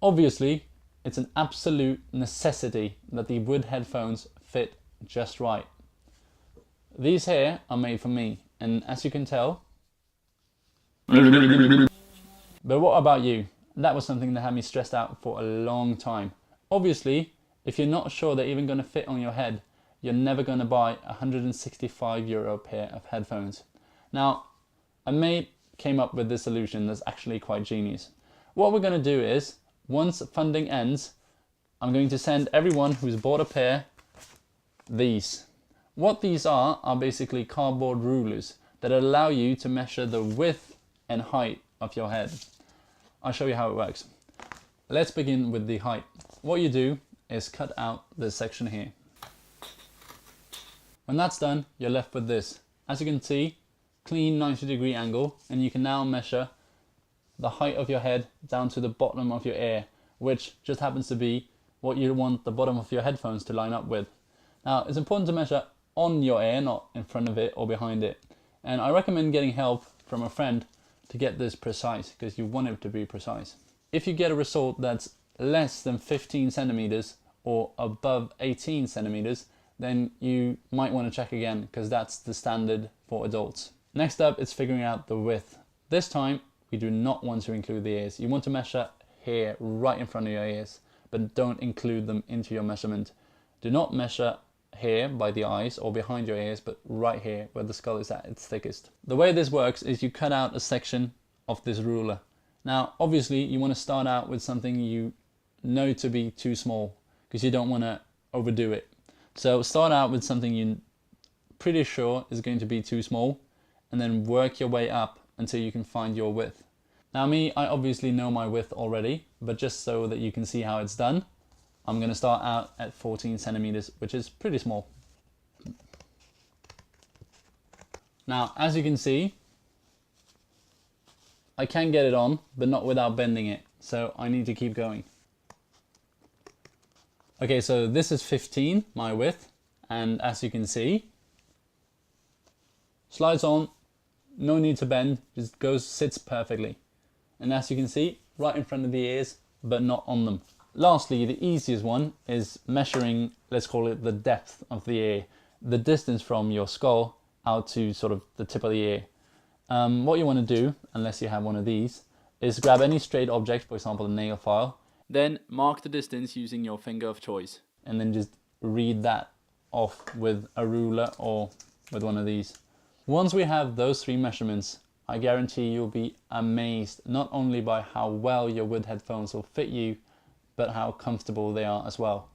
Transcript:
Obviously, it's an absolute necessity that the Wood headphones fit just right. These here are made for me, and as you can tell, but what about you? That was something that had me stressed out for a long time. Obviously, if you're not sure they're even going to fit on your head, you're never going to buy a €165 pair of headphones. Now, a mate came up with this solution that's actually quite genius. What we're going to do is, once funding ends, I'm going to send everyone who's bought a pair these. What these are basically cardboard rulers that allow you to measure the width and height of your head. I'll show you how it works. Let's begin with the height. What you do is cut out this section here. When that's done, you're left with this. As you can see, clean 90-degree angle, and you can now measure the height of your head down to the bottom of your ear, which just happens to be what you want the bottom of your headphones to line up with. Now, it's important to measure on your ear, not in front of it or behind it. And I recommend getting help from a friend to get this precise, because you want it to be precise. If you get a result that's less than 15 centimeters or above 18 centimeters, then you might want to check again, because that's the standard for adults. Next up is figuring out the width. This time, we do not want to include the ears. You want to measure here right in front of your ears, but don't include them into your measurement. Do not measure here by the eyes or behind your ears, but right here where the skull is at its thickest. The way this works is you cut out a section of this ruler. Now, obviously, you want to start out with something you know to be too small, because you don't want to overdo it. So start out with something you're pretty sure is going to be too small, and then work your way up until you can find your width. Now me, I obviously know my width already, but just so that you can see how it's done, I'm going to start out at 14 centimeters, which is pretty small. Now, as you can see, I can get it on, but not without bending it, so I need to keep going. Okay, so this is 15, my width, and as you can see, slides on, no need to bend, just sits perfectly. And as you can see, right in front of the ears, but not on them. Lastly, the easiest one is measuring, let's call it the depth of the ear, the distance from your skull out to sort of the tip of the ear. What you want to do, unless you have one of these, is grab any straight object, for example a nail file, then mark the distance using your finger of choice, and then just read that off with a ruler or with one of these. Once we have those three measurements, I guarantee you'll be amazed not only by how well your Wood headphones will fit you, but how comfortable they are as well.